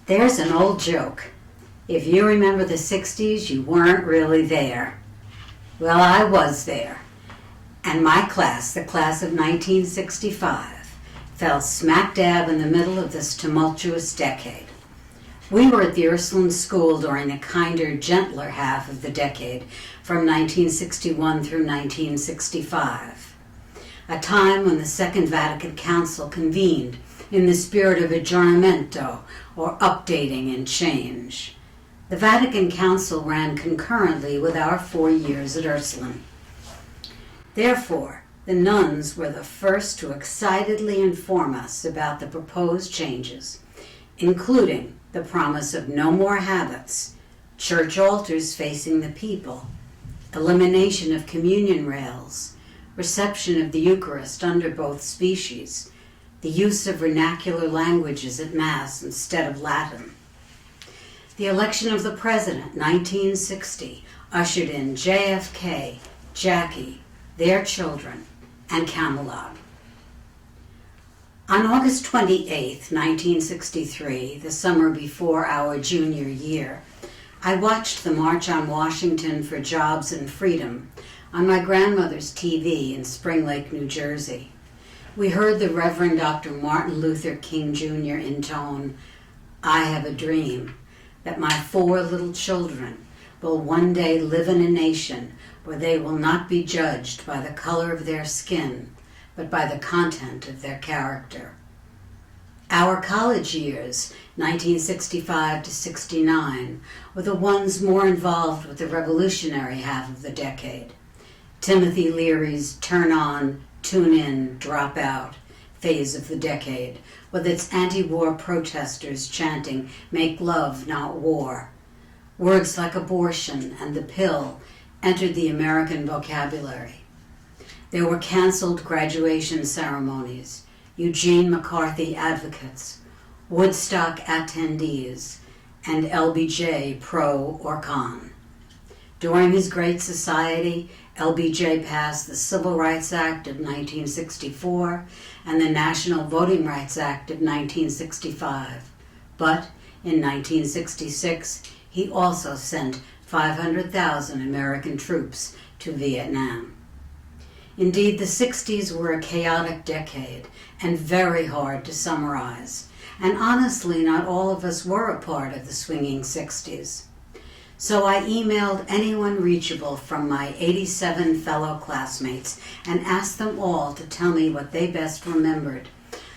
There's an old joke. If you remember the 60s, you weren't really there. Well, I was there. And my class, the class of 1965, fell smack dab in the middle of this tumultuous decade. We were at the Ursuline School during the kinder, gentler half of the decade, from 1961 through 1965, a time when the Second Vatican Council convened in the spirit of aggiornamento, or updating and change. The Vatican Council ran concurrently with our 4 years at Ursuline. Therefore, the nuns were the first to excitedly inform us about the proposed changes, including the promise of no more habits, church altars facing the people, elimination of communion rails, reception of the Eucharist under both species, the use of vernacular languages at Mass instead of Latin. The election of the President, 1960, ushered in JFK, Jackie, their children, and Camelot. On August 28, 1963, the summer before our junior year, I watched the March on Washington for Jobs and Freedom on my grandmother's TV in Spring Lake, New Jersey. We heard the Reverend Dr. Martin Luther King Jr. intone, "I have a dream that my 4 little children will one day live in a nation where they will not be judged by the color of their skin, but by the content of their character." Our college years, 1965 to 69, were the ones more involved with the revolutionary half of the decade. Timothy Leary's turn on, tune in, drop out phase of the decade, with its anti-war protesters chanting, "Make love, not war." Words like abortion and the pill entered the American vocabulary. There were canceled graduation ceremonies, Eugene McCarthy advocates, Woodstock attendees, and LBJ pro or con. During his Great Society, LBJ passed the Civil Rights Act of 1964 and the National Voting Rights Act of 1965. But in 1966, he also sent 500,000 American troops to Vietnam. Indeed, the 60s were a chaotic decade and very hard to summarize. And honestly, not all of us were a part of the swinging 60s. So I emailed anyone reachable from my 87 fellow classmates and asked them all to tell me what they best remembered,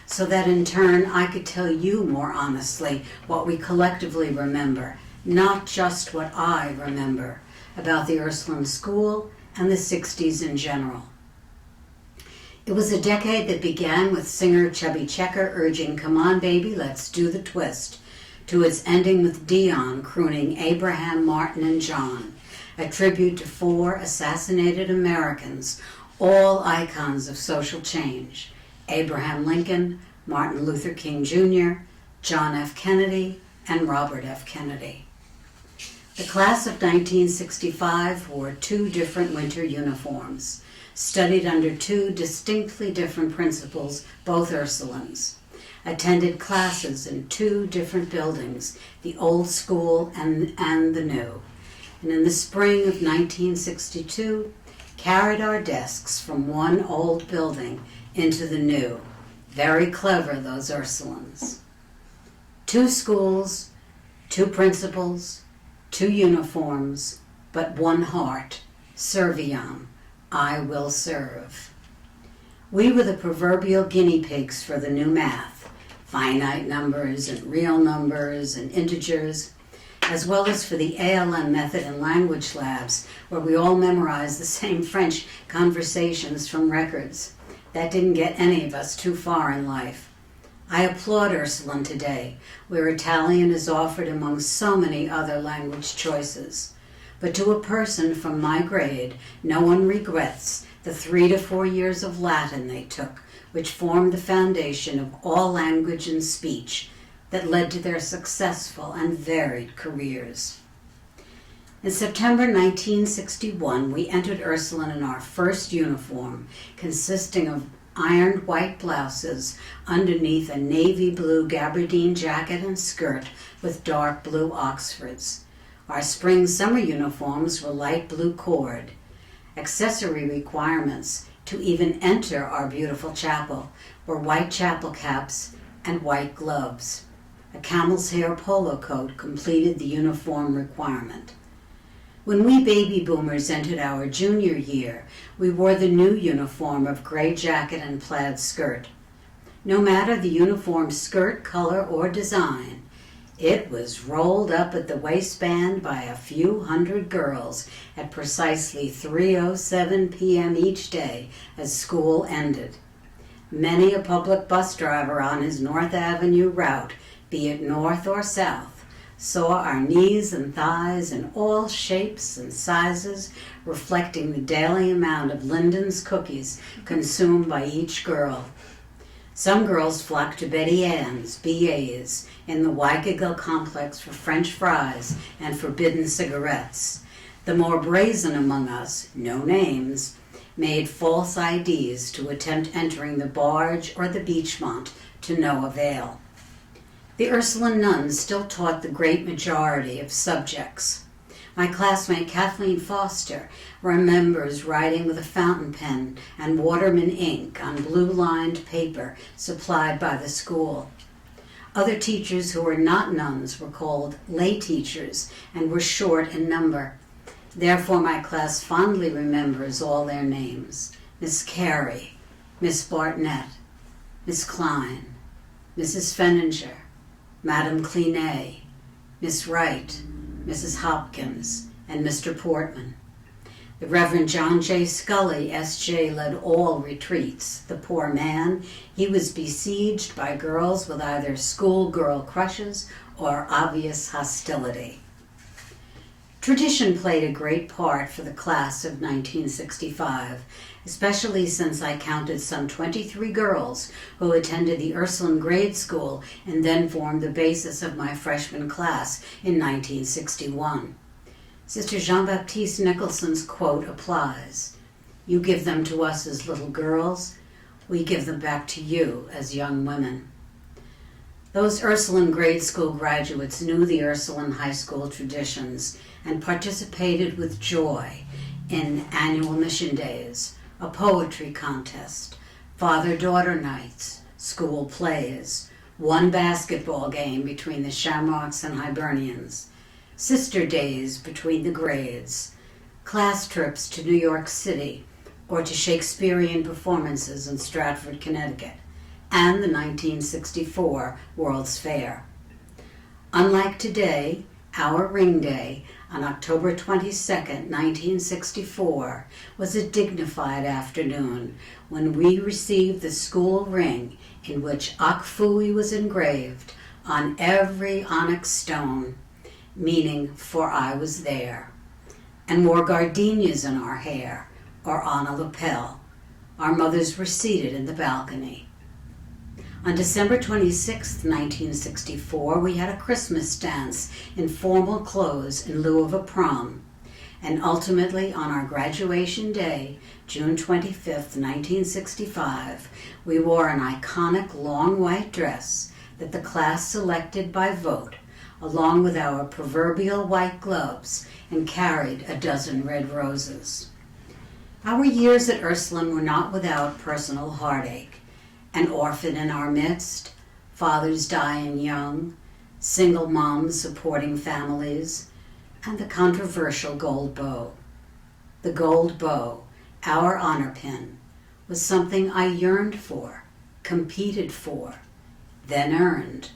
so that in turn I could tell you more honestly what we collectively remember, not just what I remember, about the Ursuline School and the 60s in general. It was a decade that began with singer Chubby Checker urging, "Come on baby, let's do the twist," to its ending with Dion crooning Abraham, Martin, and John, a tribute to 4 assassinated Americans, all icons of social change: Abraham Lincoln, Martin Luther King Jr., John F. Kennedy, and Robert F. Kennedy. The class of 1965 wore 2 different winter uniforms, studied under 2 distinctly different principals, both Ursulines, attended classes in 2 different buildings, the old school and the new, and in the spring of 1962, carried our desks from one old building into the new. Very clever, those Ursulines. 2 schools, 2 principals, 2 uniforms, but 1 heart, Serviam, I will serve. We were the proverbial guinea pigs for the new math, finite numbers and real numbers and integers, as well as for the ALM method and language labs where we all memorized the same French conversations from records. That didn't get any of us too far in life. I applaud Ursuline today, where Italian is offered among so many other language choices. But to a person from my grade, no one regrets the 3 to 4 years of Latin they took, which formed the foundation of all language and speech that led to their successful and varied careers. In September 1961, we entered Ursuline in our first uniform, consisting of ironed white blouses underneath a navy blue gabardine jacket and skirt with dark blue Oxfords. Our spring-summer uniforms were light blue cord. Accessory requirements to even enter our beautiful chapel were white chapel caps and white gloves. A camel's hair polo coat completed the uniform requirement. When we baby boomers entered our junior year, we wore the new uniform of gray jacket and plaid skirt. No matter the uniform skirt color or design, it was rolled up at the waistband by a few hundred girls at precisely 3:07 p.m. each day as school ended. Many a public bus driver on his North Avenue route, be it north or south, saw our knees and thighs in all shapes and sizes, reflecting the daily amount of Linden's cookies consumed by each girl. Some girls flocked to Betty Ann's, BA's, in the Waikaga complex for French fries and forbidden cigarettes. The more brazen among us, no names, made false IDs to attempt entering the barge or the Beachmont to no avail. The Ursuline nuns still taught the great majority of subjects. My classmate Kathleen Foster remembers writing with a fountain pen and waterman ink on blue-lined paper supplied by the school. Other teachers who were not nuns were called lay teachers and were short in number. Therefore, my class fondly remembers all their names: Miss Carey, Miss Bartnett, Miss Klein, Mrs. Fenninger, Madame Cleanet, Miss Wright, Mrs. Hopkins, and Mr. Portman. The Reverend John J. Scully, S.J., led all retreats. The poor man, he was besieged by girls with either schoolgirl crushes or obvious hostility. Tradition played a great part for the class of 1965, especially since I counted some 23 girls who attended the Ursuline grade school and then formed the basis of my freshman class in 1961. Sister Jean-Baptiste Nicholson's quote applies: "You give them to us as little girls, we give them back to you as young women." Those Ursuline grade school graduates knew the Ursuline high school traditions and participated with joy in annual mission days, a poetry contest, father-daughter nights, school plays, one basketball game between the Shamrocks and Hibernians, sister days between the grades, class trips to New York City or to Shakespearean performances in Stratford, Connecticut, and the 1964 World's Fair. Unlike today, our Ring Day on October 22, 1964, was a dignified afternoon when we received the school ring in which Akfui was engraved on every onyx stone, meaning "for I was there," and wore gardenias in our hair or on a lapel. Our mothers were seated in the balcony. On December 26, 1964, we had a Christmas dance in formal clothes in lieu of a prom. And ultimately, on our graduation day, June 25, 1965, we wore an iconic long white dress that the class selected by vote, along with our proverbial white gloves, and carried a dozen red roses. Our years at Ursuline were not without personal heartache. An orphan in our midst, fathers dying young, single moms supporting families, and the controversial gold bow. The gold bow, our honor pin, was something I yearned for, competed for, then earned.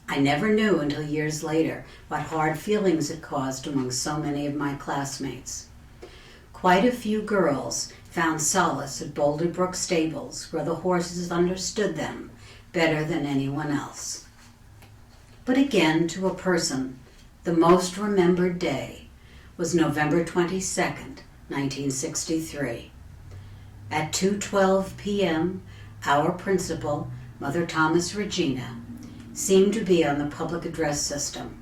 I never knew until years later what hard feelings it caused among so many of my classmates. Quite a few girls found solace at Boulder Brook Stables, where the horses understood them better than anyone else. But again, to a person, the most remembered day was November 22nd, 1963. At 2:12 p.m., our principal, Mother Thomas Regina, seemed to be on the public address system.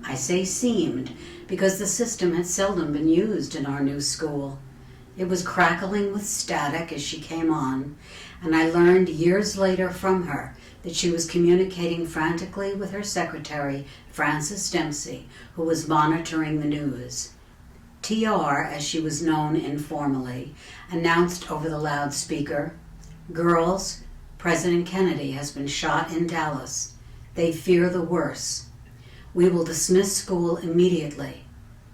I say seemed because the system had seldom been used in our new school. It was crackling with static as she came on, and I learned years later from her that she was communicating frantically with her secretary, Frances Dempsey, who was monitoring the news. TR, as she was known informally, announced over the loudspeaker, "Girls, President Kennedy has been shot in Dallas. They fear the worst. We will dismiss school immediately.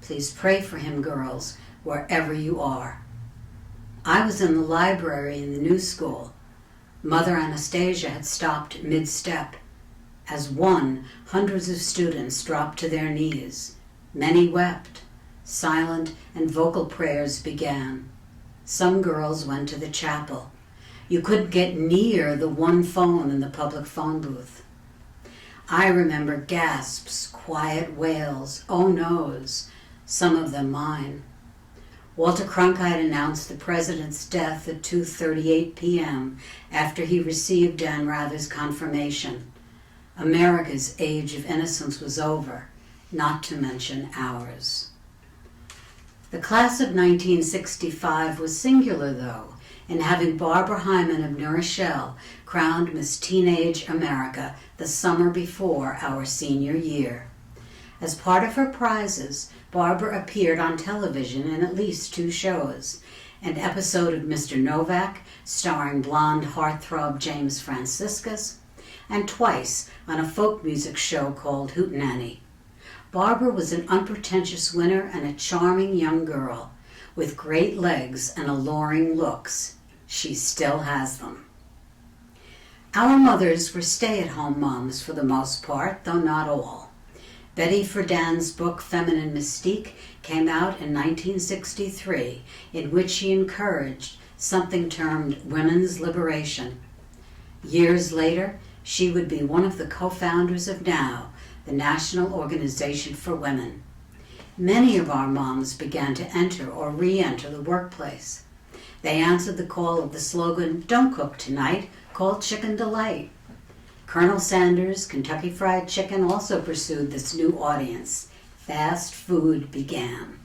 Please pray for him, girls, wherever you are." I was in the library in the new school. Mother Anastasia had stopped mid-step. As one, hundreds of students dropped to their knees. Many wept. Silent and vocal prayers began. Some girls went to the chapel. You couldn't get near the one phone in the public phone booth. I remember gasps, quiet wails, oh no's, some of them mine. Walter Cronkite announced the president's death at 2:38 p.m. after he received Dan Rather's confirmation. America's age of innocence was over, not to mention ours. The class of 1965 was singular, though, in having Barbara Hyman of New Rochelle crowned Miss Teenage America the summer before our senior year. As part of her prizes, Barbara appeared on television in at least 2 shows, an episode of Mr. Novak starring blonde heartthrob James Franciscus, and twice on a folk music show called Hootenanny. Barbara was an unpretentious winner and a charming young girl, with great legs and alluring looks. She still has them. Our mothers were stay-at-home moms for the most part, though not all. Betty Friedan's book Feminine Mystique came out in 1963, in which she encouraged something termed women's liberation. Years later, she would be one of the co-founders of NOW, the National Organization for Women. Many of our moms began to enter or re-enter the workplace. They answered the call of the slogan, "Don't cook tonight, call Chicken Delight." Colonel Sanders' Kentucky Fried Chicken also pursued this new audience. Fast food began.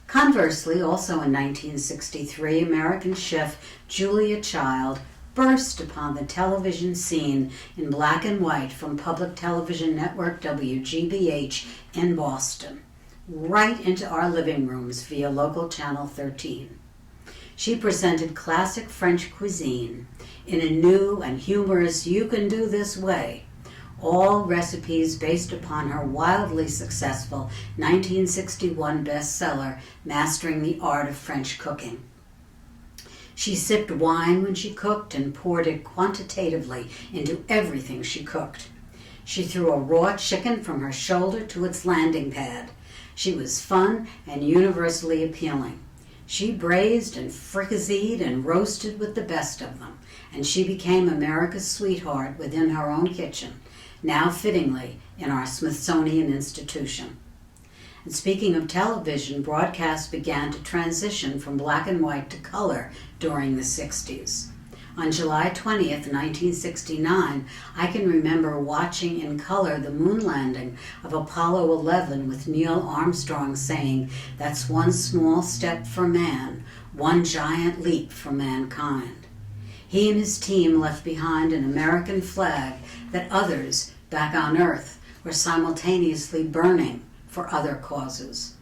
Conversely, also in 1963, American chef Julia Child burst upon the television scene in black and white from public television network WGBH in Boston, right into our living rooms via local channel 13. She presented classic French cuisine in a new and humorous you-can-do-this way, all recipes based upon her wildly successful 1961 bestseller, Mastering the Art of French Cooking. She sipped wine when she cooked and poured it quantitatively into everything she cooked. She threw a raw chicken from her shoulder to its landing pad. She was fun and universally appealing. She braised and fricasseed and roasted with the best of them, and she became America's sweetheart within her own kitchen, now fittingly in our Smithsonian Institution. And speaking of television, broadcasts began to transition from black and white to color during the 60s. On July 20th, 1969, I can remember watching in color the moon landing of Apollo 11 with Neil Armstrong saying, "That's one small step for man, one giant leap for mankind." He and his team left behind an American flag that others back on Earth were simultaneously burning for other causes.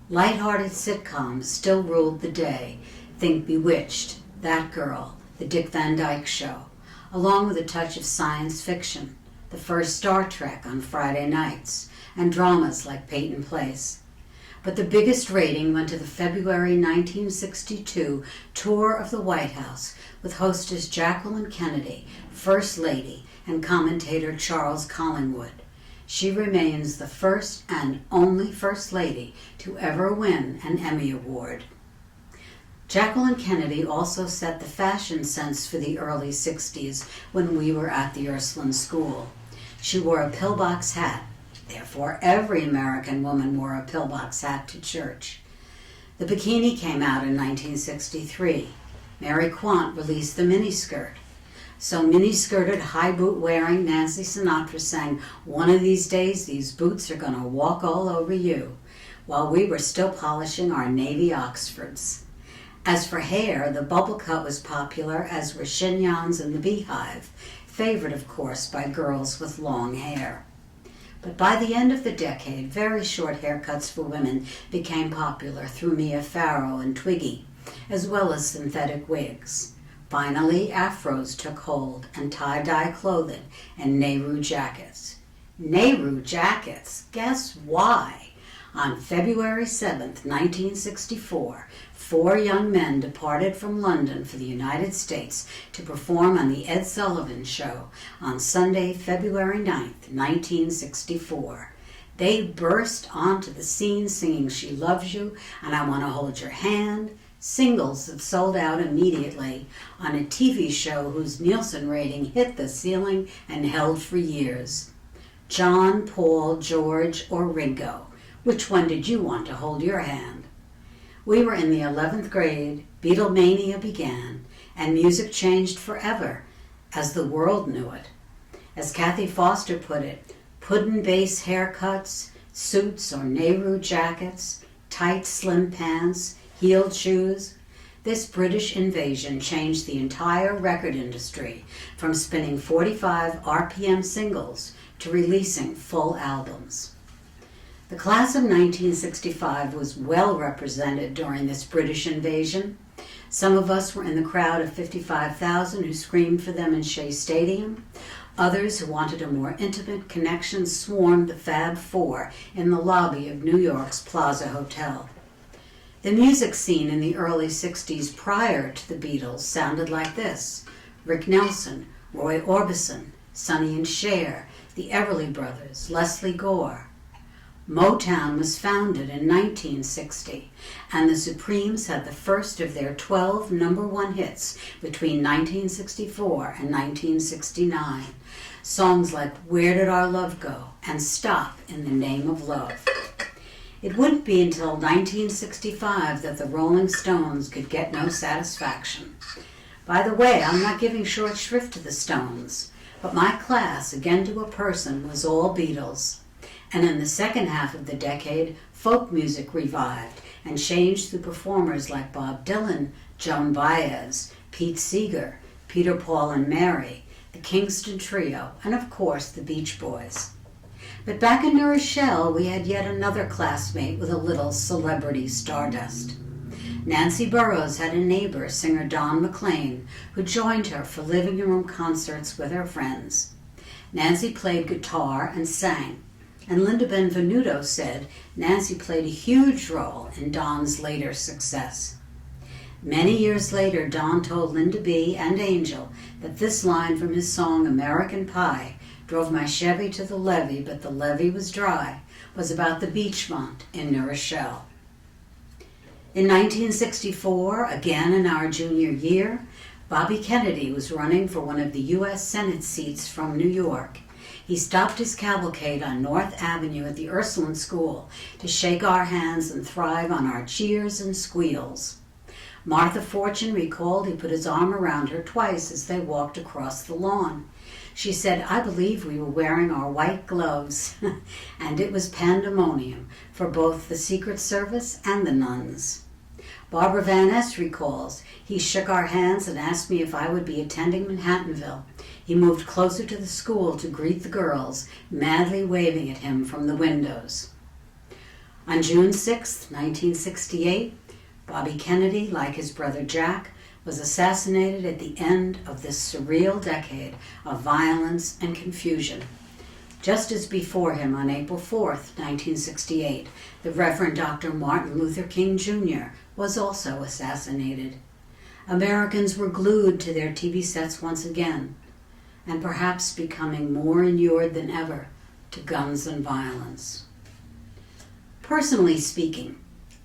Light-hearted sitcoms still ruled the day. Think Bewitched, That Girl, The Dick Van Dyke Show, along with a touch of science fiction, the first Star Trek on Friday nights, and dramas like Peyton Place. But the biggest rating went to the February 1962 tour of the White House with hostess Jacqueline Kennedy, First Lady, and commentator Charles Collingwood. She remains the first and only First Lady to ever win an Emmy Award. Jacqueline Kennedy also set the fashion sense for the early 60s when we were at the Ursuline School. She wore a pillbox hat. Therefore, every American woman wore a pillbox hat to church. The bikini came out in 1963. Mary Quant released the miniskirt. So mini-skirted, high-boot-wearing Nancy Sinatra sang, "One of these days, these boots are going to walk all over you." while we were still polishing our navy Oxfords. As for hair, the bubble cut was popular, as were chignons and the beehive, favored, of course, by girls with long hair. But by the end of the decade, very short haircuts for women became popular through Mia Farrow and Twiggy, as well as synthetic wigs. Finally, afros took hold, and tie-dye clothing and Nehru jackets. Nehru jackets! Guess why? On February 7th, 1964, 4 young men departed from London for the United States to perform on The Ed Sullivan Show on Sunday, February 9th, 1964. They burst onto the scene singing She Loves You and I Want to Hold Your Hand, singles that sold out immediately on a TV show whose Nielsen rating hit the ceiling and held for years. John, Paul, George, or Ringo, which one did you want to hold your hand? We were in the 11th grade, Beatlemania began, and music changed forever as the world knew it. As Kathy Foster put it, puddin'-base haircuts, suits or Nehru jackets, tight slim pants, heeled shoes. This British invasion changed the entire record industry from spinning 45 RPM singles to releasing full albums. The class of 1965 was well represented during this British invasion. Some of us were in the crowd of 55,000 who screamed for them in Shea Stadium. Others who wanted a more intimate connection swarmed the Fab Four in the lobby of New York's Plaza Hotel. The music scene in the early 60s prior to the Beatles sounded like this: Rick Nelson, Roy Orbison, Sonny and Cher, the Everly Brothers, Leslie Gore. Motown was founded in 1960, and the Supremes had the first of their 12 #1 hits between 1964 and 1969. Songs like Where Did Our Love Go and Stop in the Name of Love. It wouldn't be until 1965 that the Rolling Stones could get no satisfaction. By the way, I'm not giving short shrift to the Stones, but my class, again to a person, was all Beatles. And in the second half of the decade, folk music revived and changed through performers like Bob Dylan, Joan Baez, Pete Seeger, Peter, Paul and Mary, the Kingston Trio, and of course the Beach Boys. But back in New Rochelle, we had yet another classmate with a little celebrity stardust. Nancy Burroughs had a neighbor, singer Don McLean, who joined her for living room concerts with her friends. Nancy played guitar and sang, and Linda Benvenuto said Nancy played a huge role in Don's later success. Many years later, Don told Linda B. and Angel that this line from his song American Pie, "Drove my Chevy to the levee, but the levee was dry," was about the Beachmont in New Rochelle. In 1964, again in our junior year, Bobby Kennedy was running for one of the U.S. Senate seats from New York. He stopped his cavalcade on North Avenue at the Ursuline School to shake our hands and thrive on our cheers and squeals. Martha Fortune recalled he put his arm around her twice as they walked across the lawn. She said, "I believe we were wearing our white gloves," and it was pandemonium for both the Secret Service and the nuns. Barbara Van Ness recalls, "He shook our hands and asked me if I would be attending Manhattanville. He moved closer to the school to greet the girls, madly waving at him from the windows." On June 6, 1968, Bobby Kennedy, like his brother Jack, was assassinated at the end of this surreal decade of violence and confusion. Just as before him, on April 4, 1968, the Reverend Dr. Martin Luther King Jr. was also assassinated. Americans were glued to their TV sets once again, and perhaps becoming more inured than ever to guns and violence. Personally speaking,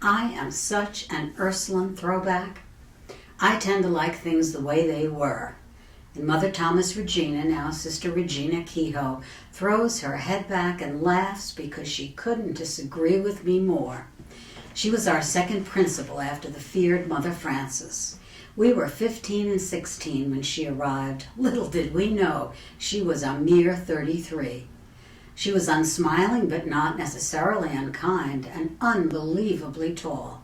I am such an Ursuline throwback. I tend to like things the way they were. And Mother Thomas Regina, now Sister Regina Kehoe, throws her head back and laughs because she couldn't disagree with me more. She was our second principal after the feared Mother Frances. We were 15 and 16 when she arrived. Little did we know she was a mere 33. She was unsmiling but not necessarily unkind, and unbelievably tall.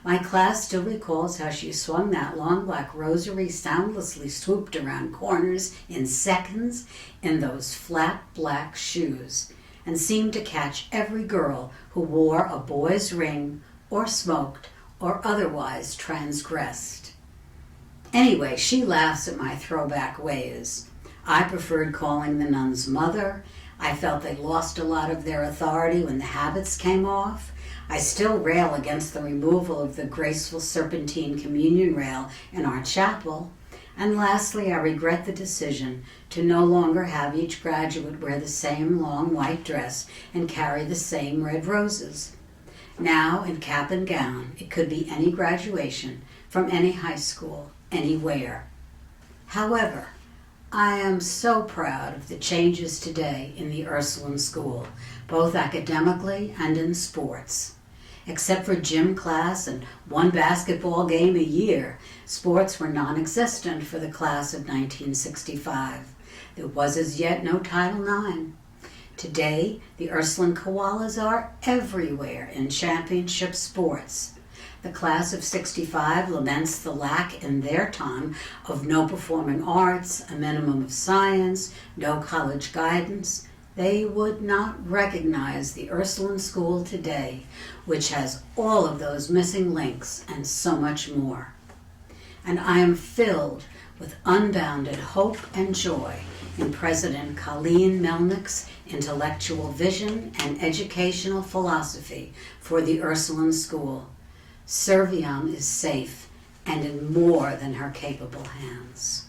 My class still recalls how she swung that long black rosary, soundlessly swooped around corners in seconds in those flat black shoes, and seemed to catch every girl who wore a boy's ring or smoked or otherwise transgressed. Anyway, she laughs at my throwback ways. I preferred calling the nuns mother. I felt they lost a lot of their authority when the habits came off. I still rail against the removal of the graceful serpentine communion rail in our chapel. And lastly, I regret the decision to no longer have each graduate wear the same long white dress and carry the same red roses. Now, in cap and gown, it could be any graduation from any high school, anywhere. However, I am so proud of the changes today in the Ursuline School, both academically and in sports. Except for gym class and one basketball game a year, sports were non-existent for the class of 1965. There was as yet no Title IX. Today, the Ursuline Koalas are everywhere in championship sports. The class of 65 laments the lack in their time of no performing arts, a minimum of science, no college guidance. They would not recognize the Ursuline School today, which has all of those missing links and so much more. And I am filled with unbounded hope and joy in President Colleen Melnick's intellectual vision and educational philosophy for the Ursuline School. Serviam is safe and in more than her capable hands.